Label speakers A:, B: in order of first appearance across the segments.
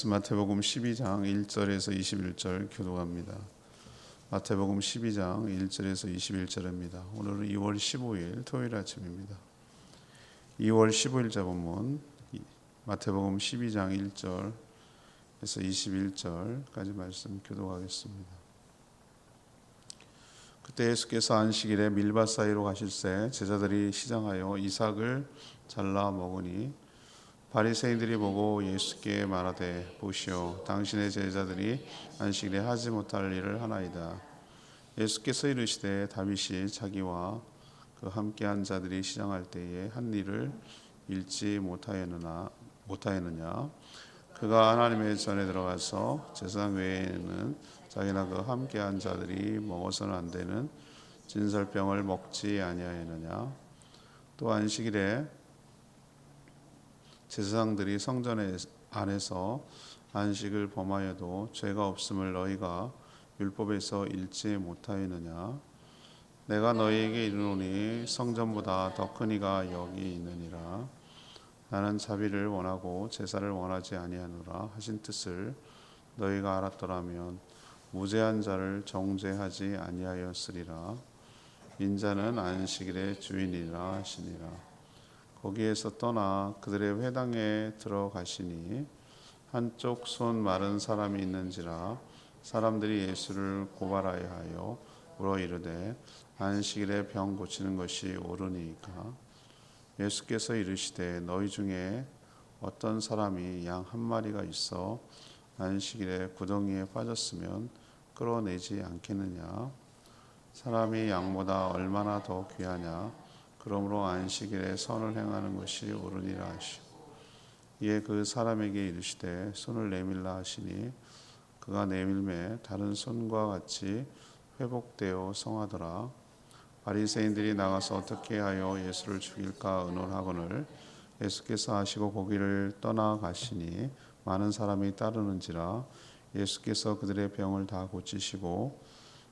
A: 말씀 마태복음 12장 1절에서 21절 교독합니다. 마태복음 12장 1절에서 21절입니다. 오늘은 2월 15일 토요일 아침입니다. 2월 15일자 본문 마태복음 12장 1절에서 21절까지 말씀 교독하겠습니다. 그때 예수께서 안식일에 밀밭 사이로 가실새 제자들이 시장하여 이삭을 잘라 먹으니 바리새인들이 보고 예수께 말하되 보시오 당신의 제자들이 안식일에 하지 못할 일을 하나이다. 예수께서 이르시되 다윗이 자기와 그 함께한 자들이 시장할 때에 한 일을 잃지 못하였느냐 그가 하나님의 전에 들어가서 제사장 외에는 자기나 그 함께한 자들이 먹어서는 안 되는 진설병을 먹지 아니하였느냐. 또 안식일에 제사장들이 성전 안에서 안식을 범하여도 죄가 없음을 너희가 율법에서 읽지 못하였느냐. 내가 너희에게 이르노니 성전보다 더 큰 이가 여기 있느니라. 나는 자비를 원하고 제사를 원하지 아니하노라 하신 뜻을 너희가 알았더라면 무죄한 자를 정죄하지 아니하였으리라. 인자는 안식일의 주인이라 하시니라. 거기에서 떠나 그들의 회당에 들어가시니 한쪽 손 마른 사람이 있는지라. 사람들이 예수를 고발하여 하여 물어 이르되 안식일에 병 고치는 것이 옳으니까. 예수께서 이르시되 너희 중에 어떤 사람이 양 한 마리가 있어 안식일에 구덩이에 빠졌으면 끌어내지 않겠느냐. 사람이 양보다 얼마나 더 귀하냐. 그러므로 안식일에 선을 행하는 것이 옳으니라 하시고 이에 그 사람에게 이르시되 손을 내밀라 하시니 그가 내밀매 다른 손과 같이 회복되어 성하더라. 바리새인들이 나가서 어떻게 하여 예수를 죽일까 의논하거늘 예수께서 하시고 거기를 떠나가시니 많은 사람이 따르는지라. 예수께서 그들의 병을 다 고치시고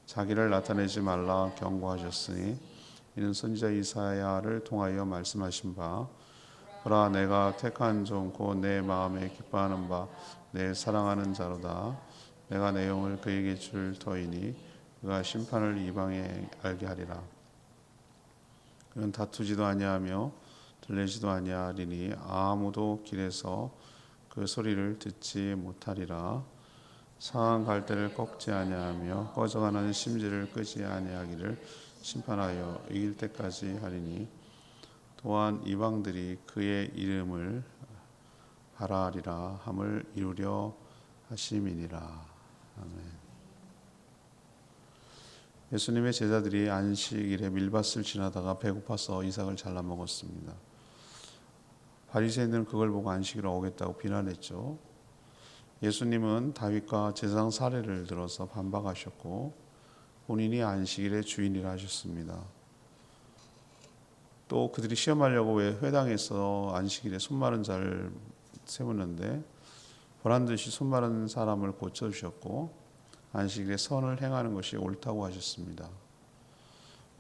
A: 자기를 나타내지 말라 경고하셨으니 이는 선지자 이사야를 통하여 말씀하신 바 보라 내가 택한 종 곧 내 마음에 기뻐하는 바 내 사랑하는 자로다. 내가 내 영을 그에게 줄 터이니 그가 심판을 이방에 알게 하리라. 그는 다투지도 아니하며 들리지도 아니하리니 아무도 길에서 그 소리를 듣지 못하리라. 상한 갈대를 꺾지 아니하며 꺼져가는 심지를 끄지 아니하기를 심판하여 이길 때까지 하리니 또한 이방들이 그의 이름을 바라리라 함을 이루려 하심이니라. 아멘. 예수님의 제자들이 안식일에 밀밭을 지나다가 배고파서 이삭을 잘라 먹었습니다. 바리새인들은 그걸 보고 안식일을 어겼다고 비난했죠. 예수님은 다윗과 제사장 사례를 들어서 반박하셨고 본인이 안식일의 주인이라 하셨습니다. 또 그들이 시험하려고 왜 회당에서 안식일에 손마른 자를 세우는데 보란듯이 손마른 사람을 고쳐주셨고 안식일에 선을 행하는 것이 옳다고 하셨습니다.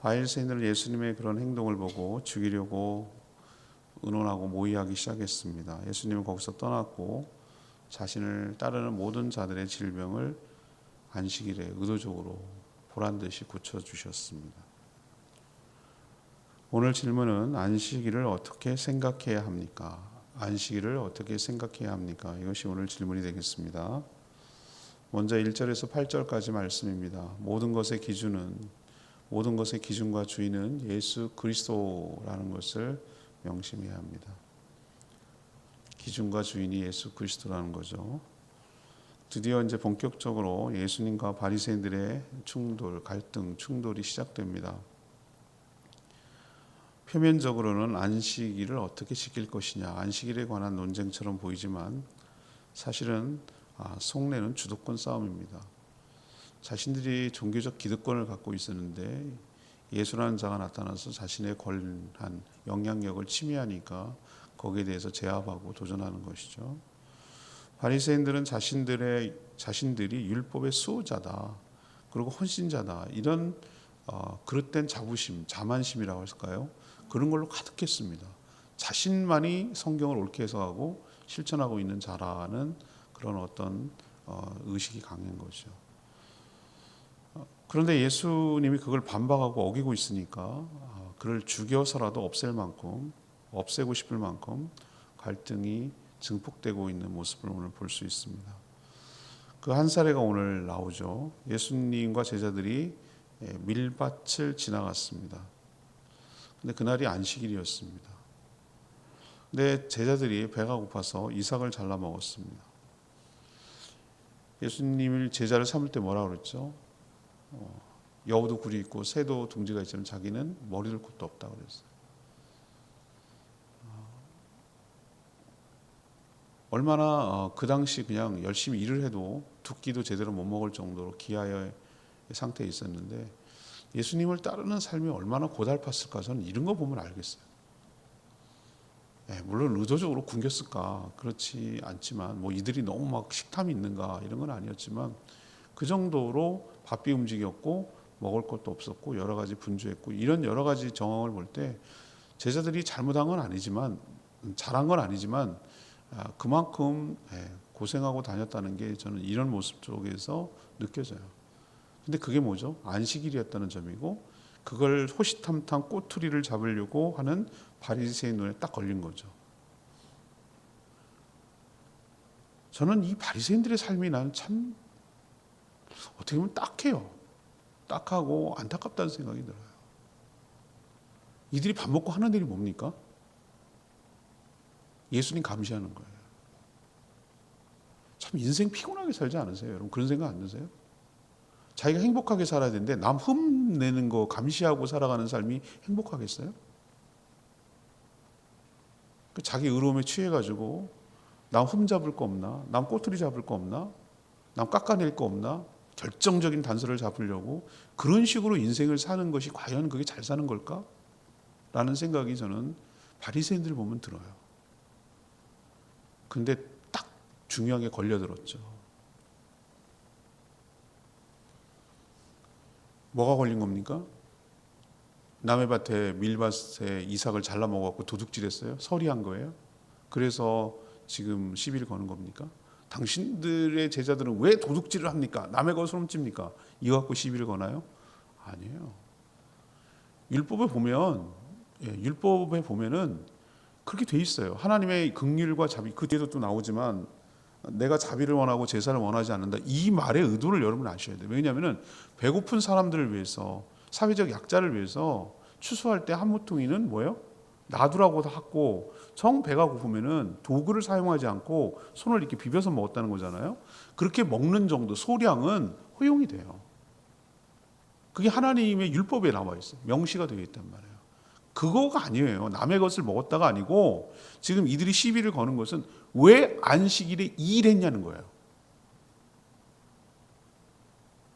A: 바리새인들은 예수님의 그런 행동을 보고 죽이려고 의논하고 모의하기 시작했습니다. 예수님은 거기서 떠났고 자신을 따르는 모든 자들의 질병을 안식일에 의도적으로 보란듯이 고쳐주셨습니다. 오늘 질문은 안식일을 어떻게 생각해야 합니까? 안식일을 어떻게 생각해야 합니까? 이것이 오늘 질문이 되겠습니다. 먼저 1절에서 8절까지 말씀입니다. 모든 것의 기준과 주인은 예수 그리스도라는 것을 명심해야 합니다. 기준과 주인이 예수 그리스도라는 거죠. 드디어 이제 본격적으로 예수님과 바리새인들의 충돌이 시작됩니다. 표면적으로는 안식일을 어떻게 지킬 것이냐, 안식일에 관한 논쟁처럼 보이지만 사실은 속내는 주도권 싸움입니다. 자신들이 종교적 기득권을 갖고 있었는데 예수라는 자가 나타나서 자신의 권한, 영향력을 침해하니까 거기에 대해서 제압하고 도전하는 것이죠. 바리새인들은 자신들이 율법의 수호자다, 그리고 헌신자다, 이런 그릇된 자부심, 자만심이라고 할까요? 그런 걸로 가득했습니다. 자신만이 성경을 옳게 해석하고 실천하고 있는 자라는 그런 어떤 의식이 강한 거죠. 그런데 예수님이 그걸 반박하고 어기고 있으니까 그를 죽여서라도 없애고 싶을 만큼 갈등이 증폭되고 있는 모습을 오늘 볼 수 있습니다. 그 한 사례가 오늘 나오죠. 예수님과 제자들이 밀밭을 지나갔습니다. 근데 그날이 안식일이었습니다. 근데 제자들이 배가 고파서 이삭을 잘라 먹었습니다. 예수님을 제자를 삼을 때 뭐라 그랬죠? 여우도 굴이 있고 새도 둥지가 있지만 자기는 머리를 곳도 없다고 그랬어요. 얼마나 그 당시 그냥 열심히 일을 해도 두 끼도 제대로 못 먹을 정도로 기아의 상태에 있었는데 예수님을 따르는 삶이 얼마나 고달팠을까 저는 이런 거 보면 알겠어요. 물론 의도적으로 굶겼을까 그렇지 않지만 뭐 이들이 너무 막 식탐이 있는가 이런 건 아니었지만 그 정도로 바삐 움직였고 먹을 것도 없었고 여러 가지 분주했고 이런 여러 가지 정황을 볼 때 제자들이 잘못한 건 아니지만 잘한 건 아니지만 그만큼 고생하고 다녔다는 게 저는 이런 모습 속에서 느껴져요. 근데 그게 뭐죠? 안식일이었다는 점이고 그걸 호시탐탐 꼬투리를 잡으려고 하는 바리새인 눈에 딱 걸린 거죠. 저는 이 바리새인들의 삶이 나는 참 어떻게 보면 딱해요. 딱하고 안타깝다는 생각이 들어요. 이들이 밥 먹고 하는 일이 뭡니까? 예수님 감시하는 거예요. 참 인생 피곤하게 살지 않으세요? 여러분 그런 생각 안 드세요? 자기가 행복하게 살아야 되는데 남 흠내는 거 감시하고 살아가는 삶이 행복하겠어요? 자기 의로움에 취해가지고 남 흠 잡을 거 없나? 남 꼬투리 잡을 거 없나? 남 깎아낼 거 없나? 결정적인 단서를 잡으려고 그런 식으로 인생을 사는 것이 과연 그게 잘 사는 걸까? 라는 생각이 저는 바리새인들 보면 들어요. 근데 딱 중요한 게 걸려들었죠. 뭐가 걸린 겁니까? 남의 밭에 밀밭에 이삭을 잘라 먹어갖고 도둑질했어요? 서리한 거예요? 그래서 지금 시비를 거는 겁니까? 당신들의 제자들은 왜 도둑질을 합니까? 남의 것을 훔칩니까? 이거 갖고 시비를 거나요? 아니에요. 율법에 보면은 그렇게 돼 있어요. 하나님의 긍휼과 자비 그 뒤에도 또 나오지만 내가 자비를 원하고 제사를 원하지 않는다. 이 말의 의도를 여러분 아셔야 돼요. 왜냐하면 배고픈 사람들을 위해서 사회적 약자를 위해서 추수할 때 한 모퉁이는 뭐예요? 놔두라고 하고 정 배가 고프면은 도구를 사용하지 않고 손을 이렇게 비벼서 먹었다는 거잖아요. 그렇게 먹는 정도 소량은 허용이 돼요. 그게 하나님의 율법에 나와 있어요. 명시가 되어 있단 말이에요. 그거가 아니에요. 남의 것을 먹었다가 아니고 지금 이들이 시비를 거는 것은 왜 안식일에 이 일했냐는 거예요.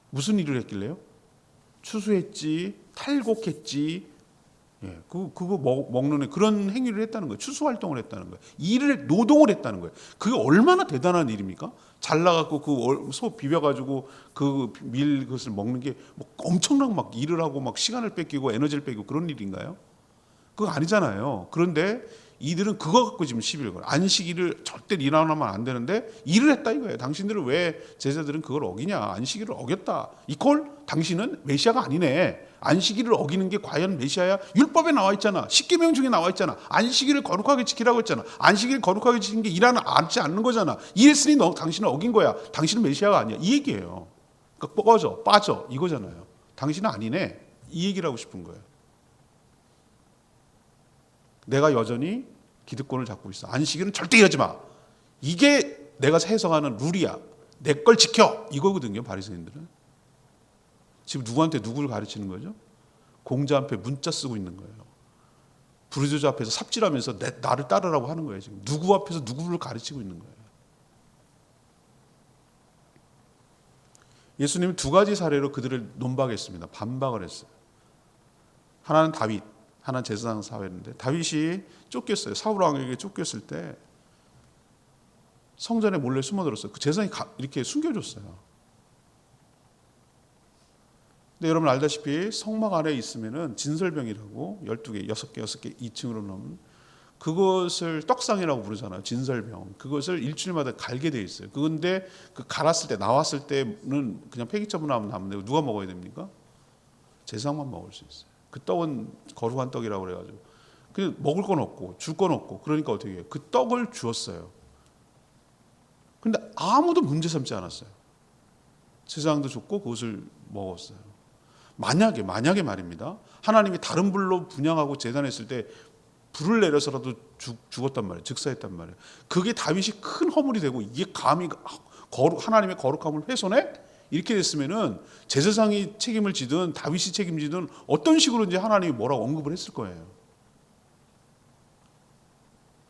A: 무슨 일을 했길래요? 추수했지, 탈곡했지, 그거 먹는 그런 행위를 했다는 거예요. 추수 활동을 했다는 거예요. 일을 노동을 했다는 거예요. 그게 얼마나 대단한 일입니까? 잘라갖고 그 소 비벼가지고 그 밀 그것을 먹는 게 뭐 엄청나게 막 일을 하고 막 시간을 뺏기고 에너지를 뺏기고 그런 일인가요? 그거 아니잖아요. 그런데 이들은 그거 갖고 지금 시비를 걸어요. 안식일을 절대 일 안 하면 안 되는데 일을 했다 이거예요. 당신들은 왜 제자들은 그걸 어기냐? 안식일을 어겼다. 이퀄 당신은 메시아가 아니네. 안식일을 어기는 게 과연 메시아야? 율법에 나와 있잖아. 십계명 중에 나와 있잖아. 안식일을 거룩하게 지키라고 했잖아. 안식일 거룩하게 지키는 게 일하는 않지 않는 거잖아. 이랬으니 너 당신은 어긴 거야. 당신은 메시아가 아니야. 이 얘기예요. 그러니까 빠져 이거잖아요. 당신은 아니네. 이 얘기를 하고 싶은 거예요. 내가 여전히 기득권을 잡고 있어. 안식일은 절대 이러지 마. 이게 내가 해석하는 룰이야. 내 걸 지켜. 이거거든요. 바리새인들은. 지금 누구한테 누구를 가르치는 거죠? 공자 앞에 문자 쓰고 있는 거예요. 부르주자 앞에서 삽질하면서 나를 따르라고 하는 거예요. 지금 누구 앞에서 누구를 가르치고 있는 거예요. 예수님은 두 가지 사례로 그들을 논박했습니다. 반박을 했어요. 하나는 다윗, 하나는 제사장 사회인데 다윗이 쫓겼어요. 사울 왕에게 쫓겼을 때 성전에 몰래 숨어들었어요. 그 제사장이 이렇게 숨겨줬어요. 근데 여러분 알다시피 성막 안에 있으면은 진설병이라고 12개, 6개 2층으로 넘은 그것을 떡상이라고 부르잖아요. 진설병. 그것을 일주일마다 갈게 돼 있어요. 그런데 그 갈았을 때 나왔을 때는 그냥 폐기처분하면 하면 되고 누가 먹어야 됩니까? 제사장만 먹을 수 있어요. 그 떡은 거룩한 떡이라고 그래가지고 그 먹을 건 없고 줄 건 없고 그러니까 어떻게 해요? 그 떡을 주었어요. 근데 아무도 문제 삼지 않았어요. 제사장도 줬고 그것을 먹었어요. 만약에 말입니다. 하나님이 다른 불로 분향하고 제단했을 때 불을 내려서라도 죽었단 말이에요. 즉사했단 말이에요. 그게 다윗이 큰 허물이 되고 이게 감히 하나님의 거룩함을 훼손해? 이렇게 됐으면은 제사장이 책임을 지든 다윗이 책임지든 어떤 식으로인지 하나님이 뭐라고 언급을 했을 거예요.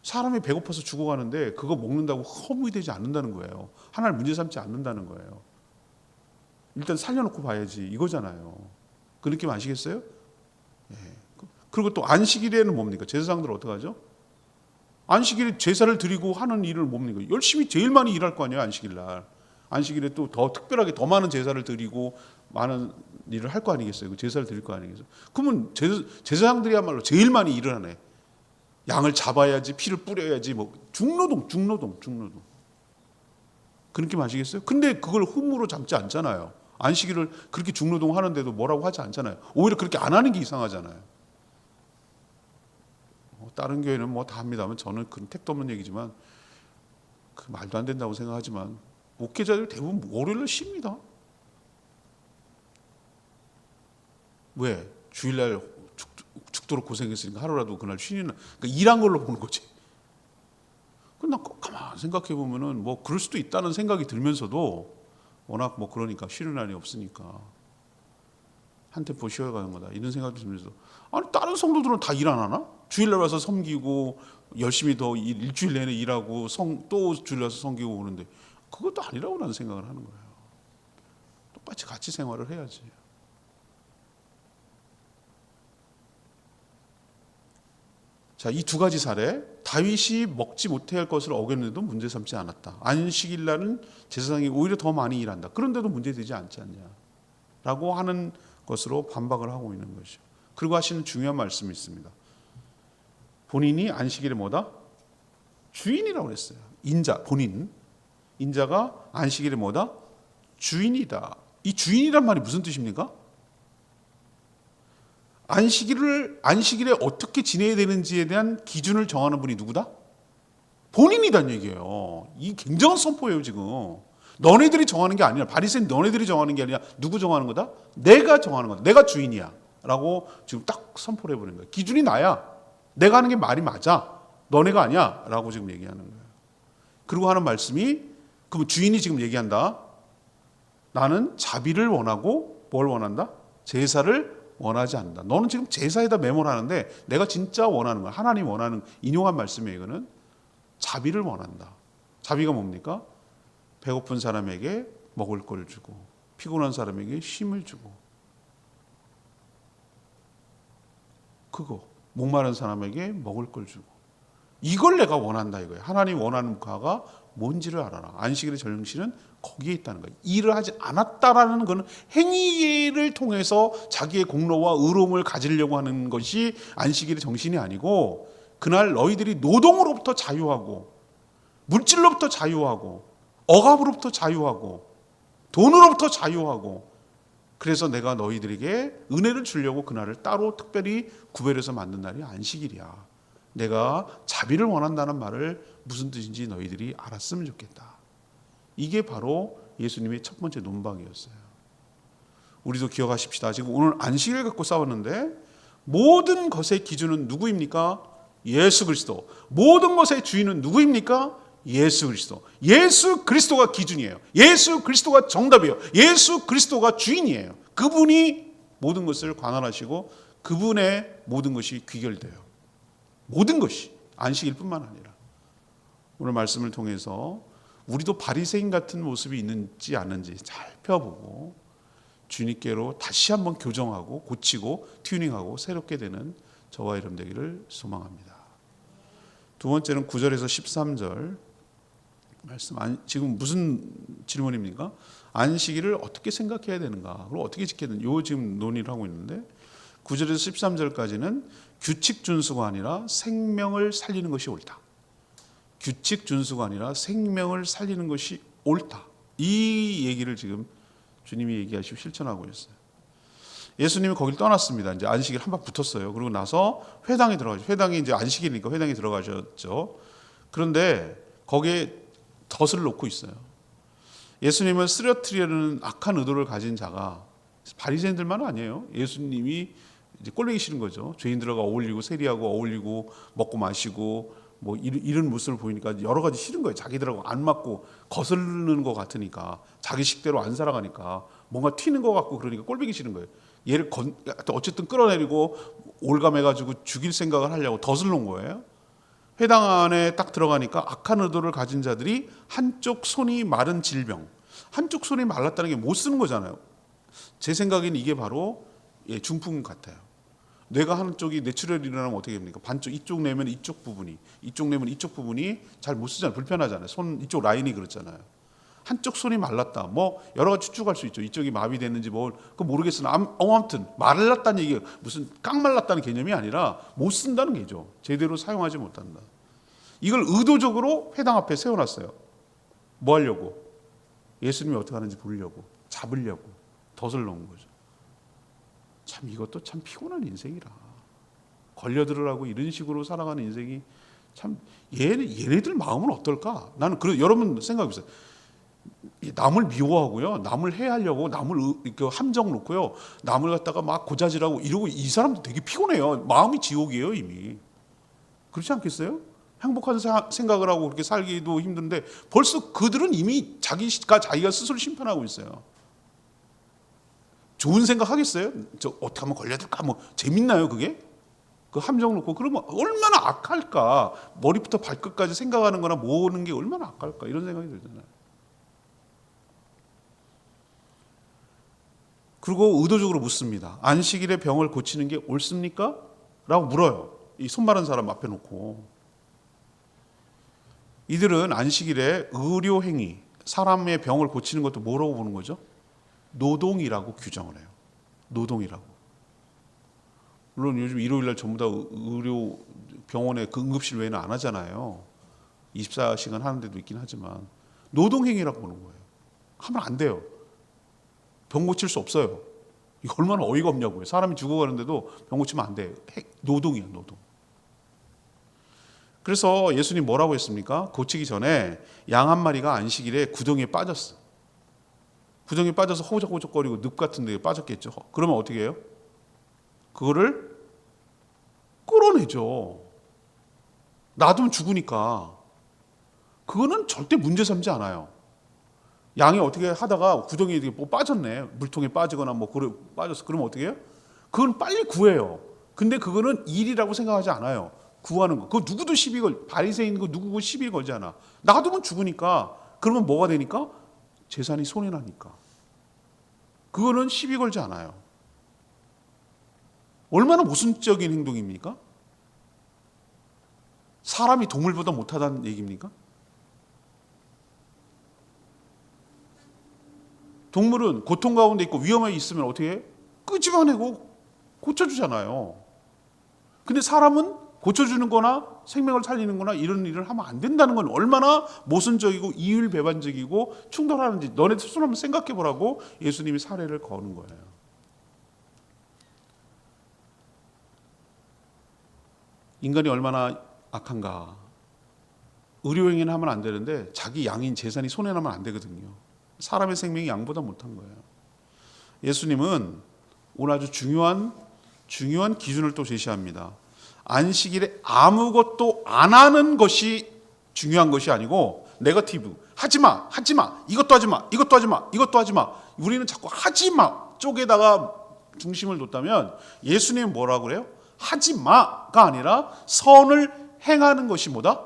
A: 사람이 배고파서 죽어가는데 그거 먹는다고 허물이 되지 않는다는 거예요. 하나님 문제 삼지 않는다는 거예요. 일단 살려놓고 봐야지 이거잖아요. 그 느낌 아시겠어요? 예. 그리고 또 안식일에는 뭡니까? 제사장들은 어떻게 하죠? 안식일에 제사를 드리고 하는 일을 뭡니까? 열심히 제일 많이 일할 거 아니에요, 안식일 날. 안식일에 또 더 특별하게 더 많은 제사를 드리고 많은 일을 할 거 아니겠어요? 그 제사를 드릴 거 아니겠어요? 그러면 제사장들이야말로 제일 많이 일을 하네. 양을 잡아야지, 피를 뿌려야지, 뭐 중노동. 그 느낌 아시겠어요? 근데 그걸 흠으로 잡지 않잖아요. 안식일을 그렇게 중노동 하는데도 뭐라고 하지 않잖아요. 오히려 그렇게 안 하는 게 이상하잖아요. 다른 교회는 뭐 다 합니다만 저는 그건 택도 없는 얘기지만 그 말도 안 된다고 생각하지만 목회자들 대부분 월요일날 쉽니다. 왜? 주일날 죽도록 고생했으니까 하루라도 그날 쉬는 날. 그러니까 일한 걸로 보는 거지. 근데 가만 생각해 보면은 뭐 그럴 수도 있다는 생각이 들면서도 워낙 뭐 그러니까 쉬는 날이 없으니까 한 템포 쉬어가는 거다 이런 생각이 들면서 아니 다른 성도들은 다 일 안 하나? 주일날 와서 섬기고 열심히 더 일주일 내내 일하고 또 주일 와서 섬기고 오는데 그것도 아니라고 나는 생각을 하는 거예요. 똑같이 같이 생활을 해야지. 자, 이 두 가지 사례, 다윗이 먹지 못해야 할 것을 어겼는데도 문제 삼지 않았다. 안식일 날은 제사장이 오히려 더 많이 일한다. 그런데도 문제되지 않지 않냐라고 하는 것으로 반박을 하고 있는 것이죠. 그리고 하시는 중요한 말씀이 있습니다. 본인이 안식일에 뭐다? 주인이라고 그랬어요. 인자가 안식일에 뭐다? 주인이다. 이 주인이란 말이 무슨 뜻입니까? 안식일에 어떻게 지내야 되는지에 대한 기준을 정하는 분이 누구다? 본인이란 얘기예요. 이 굉장한 선포예요, 지금. 너네들이 정하는 게 아니라, 바리새인 너네들이 정하는 게 아니라 누구 정하는 거다? 내가 정하는 거다. 내가 주인이야. 라고 지금 딱 선포를 해버린 거예요. 기준이 나야. 내가 하는 게 말이 맞아. 너네가 아니야. 라고 지금 얘기하는 거예요. 그리고 하는 말씀이, 그럼 주인이 지금 얘기한다. 나는 자비를 원하고 뭘 원한다? 제사를 원하지 않는다. 너는 지금 제사에다 매몰하는데 내가 진짜 원하는 거야. 하나님 원하는 인용한 말씀이에요. 이거는 자비를 원한다. 자비가 뭡니까? 배고픈 사람에게 먹을 걸 주고 피곤한 사람에게 쉼을 주고 그거 목마른 사람에게 먹을 걸 주고 이걸 내가 원한다 이거예요. 하나님 원하는 바가 뭔지를 알아라. 안식일의 정신은 거기에 있다는 거예요. 일을 하지 않았다라는 것은 행위를 통해서 자기의 공로와 의로움을 가지려고 하는 것이 안식일의 정신이 아니고 그날 너희들이 노동으로부터 자유하고 물질로부터 자유하고 억압으로부터 자유하고 돈으로부터 자유하고 그래서 내가 너희들에게 은혜를 주려고 그날을 따로 특별히 구별해서 만든 날이 안식일이야. 내가 자비를 원한다는 말을 무슨 뜻인지 너희들이 알았으면 좋겠다. 이게 바로 예수님의 첫 번째 논방이었어요. 우리도 기억하십시다. 지금 오늘 안식일 갖고 싸웠는데 모든 것의 기준은 누구입니까? 예수 그리스도. 모든 것의 주인은 누구입니까? 예수 그리스도. 예수 그리스도가 기준이에요. 예수 그리스도가 정답이에요. 예수 그리스도가 주인이에요. 그분이 모든 것을 관할하시고 그분의 모든 것이 귀결돼요. 모든 것이 안식일뿐만 아니라 오늘 말씀을 통해서 우리도 바리새인 같은 모습이 있는지 않는지 살펴보고 주님께로 다시 한번 교정하고 고치고 튜닝하고 새롭게 되는 저와 여러분 되기를 소망합니다. 두 번째는 9절에서 13절 말씀. 지금 무슨 질문입니까? 안식일을 어떻게 생각해야 되는가? 그리고 어떻게 지켜야 되는가? 요 지금 논의를 하고 있는데 9절에서 13절까지는 규칙 준수가 아니라 생명을 살리는 것이 옳다. 규칙 준수가 아니라 생명을 살리는 것이 옳다. 이 얘기를 지금 주님이 얘기하시고 실천하고 있어요. 예수님이 거길 떠났습니다. 이제 안식일 한 방 붙었어요. 그러고 나서 회당에 들어가죠. 회당이 이제 안식일이니까 회당에 들어가셨죠. 그런데 거기에 덫을 놓고 있어요. 예수님을 쓰러뜨리려는 악한 의도를 가진 자가 바리새인들만 아니에요. 예수님이 이제 꼴보기 싫은 거죠. 죄인들과 어울리고 세리하고 어울리고 먹고 마시고 뭐 이런 모습을 보이니까 여러 가지 싫은 거예요. 자기들하고 안 맞고 거슬리는 것 같으니까, 자기 식대로 안 살아가니까 뭔가 튀는 것 같고, 그러니까 꼴보기 싫은 거예요. 얘를 어쨌든 끌어내리고 올감해가지고 죽일 생각을 하려고 덫을 놓은 거예요. 회당 안에 딱 들어가니까 악한 의도를 가진 자들이 한쪽 손이 마른 질병, 한쪽 손이 말랐다는 게 못 쓰는 거잖아요. 제 생각에는 이게 바로 중풍 같아요. 뇌가 한쪽이 뇌출혈이 일어나면 어떻게 됩니까? 반쪽, 이쪽 내면 이쪽 부분이, 이쪽 내면 이쪽 부분이 잘 못 쓰잖아요. 불편하잖아요. 손 이쪽 라인이 그렇잖아요. 한쪽 손이 말랐다. 뭐 여러 가지 추측할 수 있죠. 이쪽이 마비됐는지 그거 모르겠으나 아무튼 말랐다는 얘기가 무슨 깡말랐다는 개념이 아니라 못 쓴다는 게죠. 제대로 사용하지 못한다. 이걸 의도적으로 회당 앞에 세워놨어요. 뭐 하려고? 예수님이 어떻게 하는지 보려고, 잡으려고 덫을 넣은 거죠. 참 이것도 참 피곤한 인생이라. 걸려들으라고 이런 식으로 살아가는 인생이 참, 얘네들 마음은 어떨까? 나는 여러분 생각해보세요. 남을 미워하고요, 남을 해하려고 남을 함정 놓고요, 남을 갖다가 막 고자질하고 이러고, 이 사람도 되게 피곤해요. 마음이 지옥이에요 이미. 그렇지 않겠어요? 행복한 생각을 하고 그렇게 살기도 힘든데 벌써 그들은 이미 자기가 스스로 심판하고 있어요. 좋은 생각 하겠어요? 저 어떻게 하면 걸려들까? 뭐 재밌나요 그게? 그 함정 놓고 그러면 얼마나 악할까? 머리부터 발끝까지 생각하는 거나 모으는 게 얼마나 악할까? 이런 생각이 들잖아요. 그리고 의도적으로 묻습니다. 안식일에 병을 고치는 게 옳습니까? 라고 물어요. 이 손 마른 사람 앞에 놓고. 이들은 안식일에 의료행위, 사람의 병을 고치는 것도 뭐라고 보는 거죠? 노동이라고 규정을 해요. 노동이라고. 물론 요즘 일요일날 전부 다 의료 병원에 그 응급실 외에는 안 하잖아요. 24시간 하는 데도 있긴 하지만 노동행위라고 보는 거예요. 하면 안 돼요. 병 고칠 수 없어요. 이거 얼마나 어이가 없냐고요. 사람이 죽어가는데도 병 고치면 안 돼요. 노동이에요, 노동. 그래서 예수님 뭐라고 했습니까? 고치기 전에 양 한 마리가 안식일에 구덩이에 빠졌어. 구덩이에 빠져서 호적호적거리고 늪 같은 데에 빠졌겠죠. 그러면 어떻게 해요? 그거를 끌어내죠. 놔두면 죽으니까. 그거는 절대 문제 삼지 않아요. 양이 어떻게 하다가 구덩이에 뭐 빠졌네. 물통에 빠지거나 뭐 빠졌어. 그러면 어떻게 해요? 그건 빨리 구해요. 근데 그거는 일이라고 생각하지 않아요. 구하는 거. 그거 누구도 바리새인 거 누구고 시비 걸지 않아. 놔두면 죽으니까. 그러면 뭐가 되니까? 재산이 손해나니까. 그거는 시비 걸지 않아요. 얼마나 모순적인 행동입니까? 사람이 동물보다 못하다는 얘기입니까? 동물은 고통 가운데 있고 위험에 있으면 어떻게 해? 끄집어내고 고쳐주잖아요. 근데 사람은 고쳐주는 거나 생명을 살리는 거나 이런 일을 하면 안 된다는 건 얼마나 모순적이고 이율배반적이고 충돌하는지 너네 스스로 한번 생각해 보라고 예수님이 사례를 거는 거예요. 인간이 얼마나 악한가. 의료행위는 하면 안 되는데 자기 양인 재산이 손해나면 안 되거든요. 사람의 생명이 양보다 못한 거예요. 예수님은 오늘 아주 중요한 기준을 또 제시합니다. 안식일에 아무것도 안 하는 것이 중요한 것이 아니고 네거티브, 하지마, 이것도 하지마, 이것도 하지마, 이것도 하지마. 우리는 자꾸 하지마 쪽에다가 중심을 뒀다면 예수님은 뭐라고 그래요? 하지마가 아니라 선을 행하는 것이 뭐다?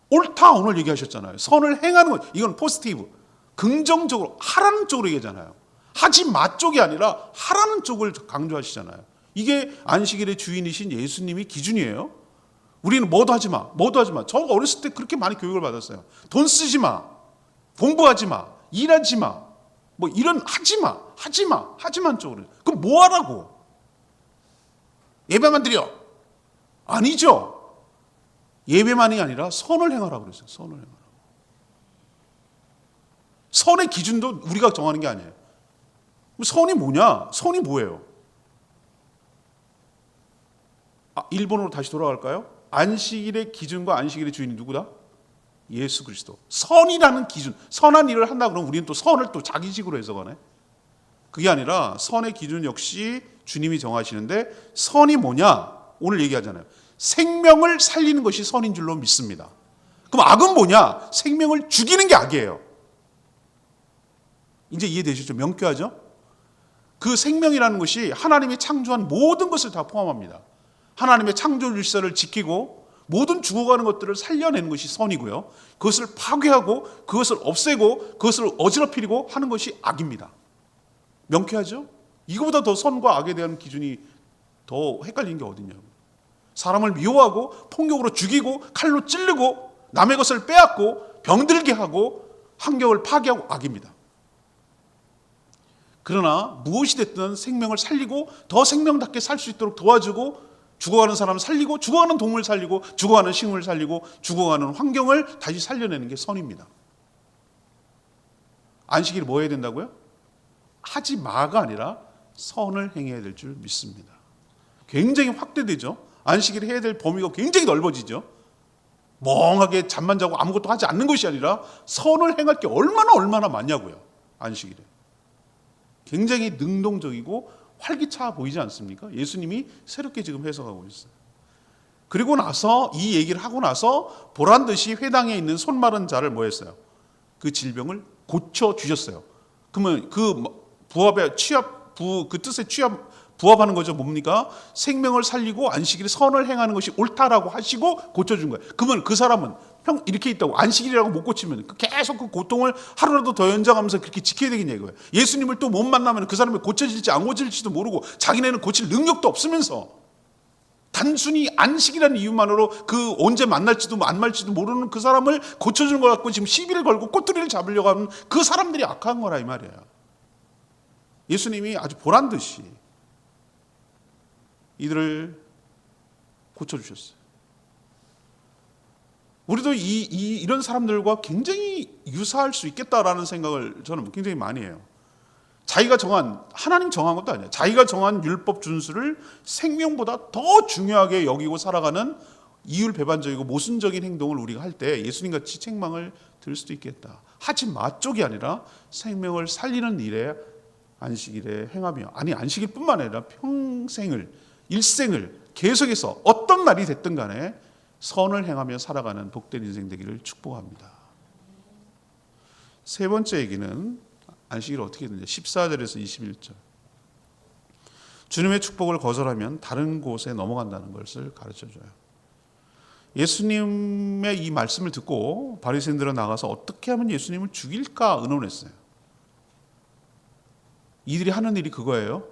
A: 옳다. 오늘 얘기하셨잖아요. 선을 행하는 것, 이건 포지티브, 긍정적으로 하라는 쪽으로 얘기하잖아요. 하지마 쪽이 아니라 하라는 쪽을 강조하시잖아요. 이게 안식일의 주인이신 예수님이 기준이에요. 우리는 뭐도 하지 마. 저 어렸을 때 그렇게 많이 교육을 받았어요. 돈 쓰지 마. 공부하지 마. 일하지 마. 뭐 이런 하지만 쪽으로. 그럼 뭐 하라고? 예배만 드려. 아니죠. 예배만이 아니라 선을 행하라고 그랬어요. 선을 행하라고. 선의 기준도 우리가 정하는 게 아니에요. 선이 뭐냐? 선이 뭐예요? 일본으로 다시 돌아갈까요? 안식일의 기준과 안식일의 주인이 누구다? 예수 그리스도. 선이라는 기준, 선한 일을 한다 그러면 우리는 또 선을 또 자기식으로 해석하네. 그게 아니라 선의 기준 역시 주님이 정하시는데, 선이 뭐냐? 오늘 얘기하잖아요. 생명을 살리는 것이 선인 줄로 믿습니다. 그럼 악은 뭐냐? 생명을 죽이는 게 악이에요. 이제 이해되시죠? 명쾌하죠? 그 생명이라는 것이 하나님이 창조한 모든 것을 다 포함합니다. 하나님의 창조 질서를 지키고 모든 죽어가는 것들을 살려내는 것이 선이고요. 그것을 파괴하고 그것을 없애고 그것을 어지럽히고 하는 것이 악입니다. 명쾌하죠? 이거보다 더 선과 악에 대한 기준이 더 헷갈리는 게 어딨냐고. 사람을 미워하고 폭력으로 죽이고 칼로 찌르고 남의 것을 빼앗고 병들게 하고 환경을 파괴하고 악입니다. 그러나 무엇이 됐든 생명을 살리고 더 생명답게 살 수 있도록 도와주고, 죽어가는 사람 살리고, 죽어가는 동물 살리고, 죽어가는 식물 살리고, 죽어가는 환경을 다시 살려내는 게 선입니다. 안식일이 뭐 해야 된다고요? 하지 마가 아니라 선을 행해야 될 줄 믿습니다. 굉장히 확대되죠. 안식일이 해야 될 범위가 굉장히 넓어지죠. 멍하게 잠만 자고 아무것도 하지 않는 것이 아니라 선을 행할 게 얼마나 많냐고요. 안식일에. 굉장히 능동적이고 활기차 보이지 않습니까? 예수님이 새롭게 지금 해석하고 있어요. 그리고 나서 이 얘기를 하고 나서 보란듯이 회당에 있는 손마른 자를 뭐 했어요? 그 질병을 고쳐주셨어요. 그러면 그 부합의 그 뜻에 부합하는 거죠. 뭡니까? 생명을 살리고 안식일에 선을 행하는 것이 옳다라고 하시고 고쳐준 거예요. 그러면 그 사람은 이렇게 있다고 안식일이라고 못 고치면 계속 그 고통을 하루라도 더 연장하면서 그렇게 지켜야 되겠냐 이거예요. 예수님을 또 못 만나면 그 사람이 고쳐질지 안 고쳐질지도 모르고 자기네는 고칠 능력도 없으면서 단순히 안식이라는 이유만으로 그 언제 만날지도 안 말지도 모르는 그 사람을 고쳐주는 것 같고 지금 시비를 걸고 꼬투리를 잡으려고 하는 그 사람들이 악한 거라 이 말이에요. 예수님이 아주 보란듯이 이들을 고쳐주셨어요. 우리도 이런 사람들과 굉장히 유사할 수 있겠다라는 생각을 저는 굉장히 많이 해요. 자기가 정한, 하나님 정한 것도 아니에요. 자기가 정한 율법 준수를 생명보다 더 중요하게 여기고 살아가는 이율배반적이고 모순적인 행동을 우리가 할 때 예수님같이 책망을 들 수도 있겠다. 하지 마 쪽이 아니라 생명을 살리는 일에 안식일에 행하며, 아니 안식일뿐만 아니라 평생을, 일생을 계속해서 어떤 날이 됐든 간에 선을 행하며 살아가는 복된 인생 되기를 축복합니다. 세 번째 얘기는 안식일을 어떻게 했는지 14절에서 21절. 주님의 축복을 거절하면 다른 곳에 넘어간다는 것을 가르쳐줘요. 예수님의 이 말씀을 듣고 바리새인들은 나가서 어떻게 하면 예수님을 죽일까 의논했어요. 이들이 하는 일이 그거예요.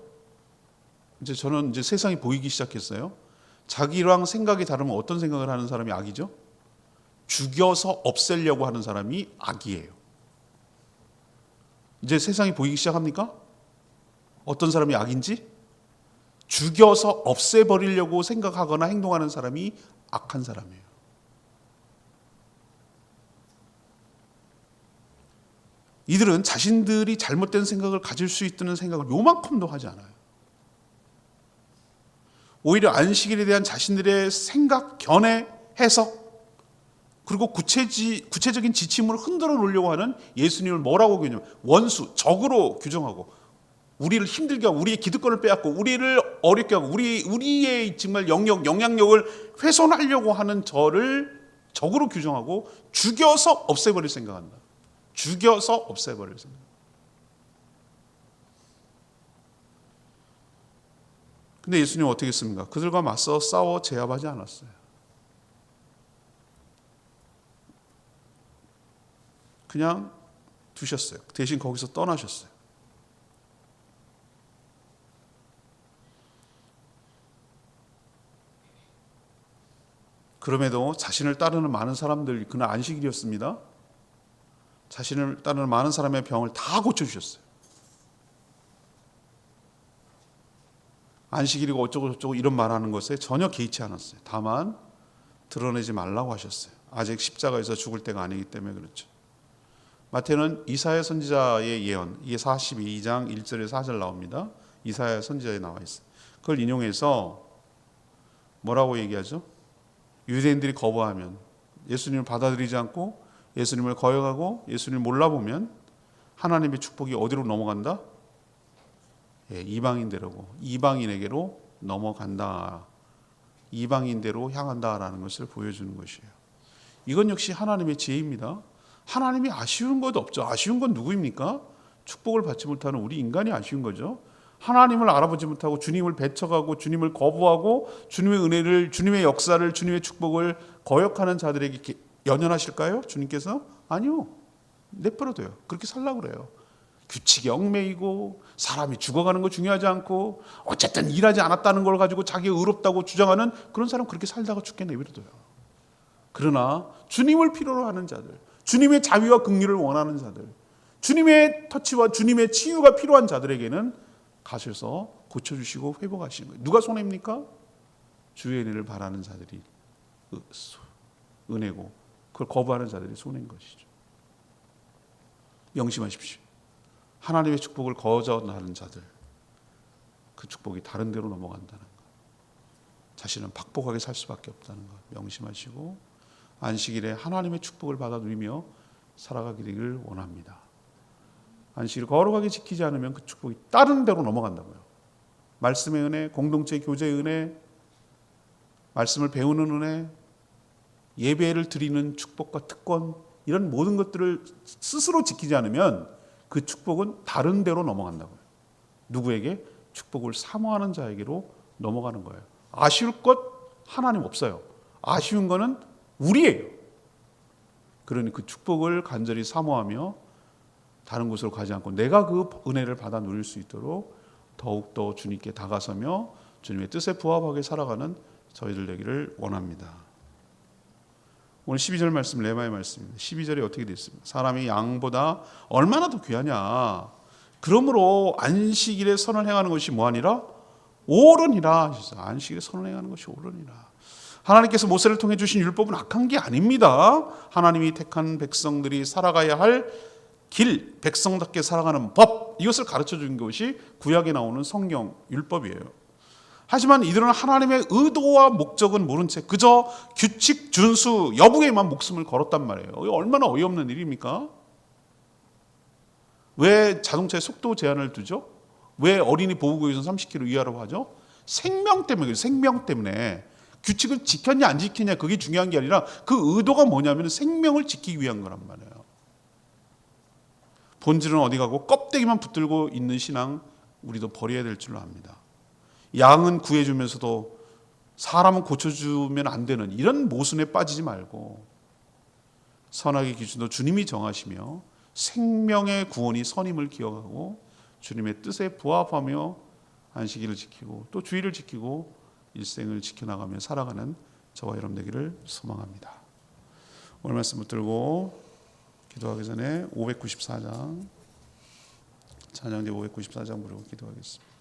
A: 저는 세상이 보이기 시작했어요. 자기랑 생각이 다르면 어떤 생각을 하는 사람이 악이죠? 죽여서 없애려고 하는 사람이 악이에요. 이제 세상이 보이기 시작합니까? 어떤 사람이 악인지? 죽여서 없애버리려고 생각하거나 행동하는 사람이 악한 사람이에요. 이들은 자신들이 잘못된 생각을 가질 수 있다는 생각을 요만큼도 하지 않아요. 오히려 안식일에 대한 자신들의 생각, 견해, 해석, 그리고 구체적인 지침으로 흔들어 놓으려고 하는 예수님을 뭐라고 규정하냐면 원수, 적으로 규정하고 우리를 힘들게 하고 우리의 기득권을 빼앗고 우리를 어렵게 하고 우리의 정말 영향력을 훼손하려고 하는 저를 적으로 규정하고 죽여서 없애버릴 생각한다. 죽여서 없애버릴 생각. 근데 예수님은 어떻게 했습니까? 그들과 맞서 싸워 제압하지 않았어요. 그냥 두셨어요. 대신 거기서 떠나셨어요. 그럼에도 자신을 따르는 많은 사람들, 그날 안식일이었습니다. 자신을 따르는 많은 사람의 병을 다 고쳐주셨어요. 안식일이고 어쩌고 저쩌고 이런 말하는 것에 전혀 개의치 않았어요. 다만 드러내지 말라고 하셨어요. 아직 십자가에서 죽을 때가 아니기 때문에 그렇죠. 마태는 이사야 선지자의 예언, 이게 42장 1절에서 4절 나옵니다. 이사야 선지자에 나와 있어요. 그걸 인용해서 뭐라고 얘기하죠? 유대인들이 거부하면, 예수님을 받아들이지 않고 예수님을 거역하고 예수님을 몰라보면 하나님의 축복이 어디로 넘어간다? 이방인대로고, 이방인에게로 넘어간다. 이방인대로 향한다라는 것을 보여주는 것이에요. 이건 역시 하나님의 지혜입니다. 하나님이 아쉬운 것 없죠. 아쉬운 건 누구입니까? 축복을 받지 못하는 우리 인간이 아쉬운 거죠. 하나님을 알아보지 못하고 주님을 배척하고 주님을 거부하고 주님의 은혜를, 주님의 역사를, 주님의 축복을 거역하는 자들에게 연연하실까요? 주님께서? 아니요. 내버려둬요. 그렇게 살라고 그래요. 규칙에 얽매이고 사람이 죽어가는 거 중요하지 않고 어쨌든 일하지 않았다는 걸 가지고 자기가 의롭다고 주장하는 그런 사람, 그렇게 살다가 죽게 내버려둬요. 그러나 주님을 필요로 하는 자들, 주님의 자비와 긍휼을 원하는 자들, 주님의 터치와 주님의 치유가 필요한 자들에게는 가셔서 고쳐주시고 회복하시는 거예요. 누가 손해입니까? 주의 은혜를 바라는 자들이 은혜고, 그걸 거부하는 자들이 손해인 것이죠. 명심하십시오. 하나님의 축복을 거절하는 자들, 그 축복이 다른 데로 넘어간다는 것, 자신은 박복하게 살 수밖에 없다는 것 명심하시고 안식일에 하나님의 축복을 받아 누리며 살아가기를 원합니다. 안식일을 거룩하게 지키지 않으면 그 축복이 다른 데로 넘어간다고요. 말씀의 은혜, 공동체 교제의 은혜, 말씀을 배우는 은혜, 예배를 드리는 축복과 특권, 이런 모든 것들을 스스로 지키지 않으면 그 축복은 다른 데로 넘어간다고요. 누구에게? 축복을 사모하는 자에게로 넘어가는 거예요. 아쉬울 것 하나님 없어요. 아쉬운 거는 우리예요. 그러니 그 축복을 간절히 사모하며 다른 곳으로 가지 않고 내가 그 은혜를 받아 누릴 수 있도록 더욱더 주님께 다가서며 주님의 뜻에 부합하게 살아가는 저희들 되기를 원합니다. 오늘 12절 말씀, 레마의 말씀입니다. 12절에 어떻게 되어 있습니까? 사람이 양보다 얼마나 더 귀하냐. 그러므로 안식일에 선을 행하는 것이 뭐하니라? 옳으니라. 안식일에 선을 행하는 것이 옳으니라. 하나님께서 모세를 통해 주신 율법은 악한 게 아닙니다. 하나님이 택한 백성들이 살아가야 할 길, 백성답게 살아가는 법, 이것을 가르쳐 준 것이 구약에 나오는 성경 율법이에요. 하지만 이들은 하나님의 의도와 목적은 모른 채 그저 규칙 준수 여부에만 목숨을 걸었단 말이에요. 얼마나 어이없는 일입니까? 왜 자동차에 속도 제한을 두죠? 왜 어린이 보호구역에서 30km 이하로 하죠? 생명 때문에. 생명 때문에. 규칙을 지켰냐 안 지켰냐 그게 중요한 게 아니라 그 의도가 뭐냐면 생명을 지키기 위한 거란 말이에요. 본질은 어디 가고 껍데기만 붙들고 있는 신앙 우리도 버려야 될 줄로 압니다. 양은 구해주면서도 사람은 고쳐주면 안 되는 이런 모순에 빠지지 말고 선악의 기준도 주님이 정하시며 생명의 구원이 선임을 기억하고 주님의 뜻에 부합하며 안식일을 지키고 또 주일을 지키고 일생을 지켜나가며 살아가는 저와 여러분 되기를 소망합니다. 오늘 말씀 붙들고 기도하기 전에 594장 찬양대 594장 부르고 기도하겠습니다.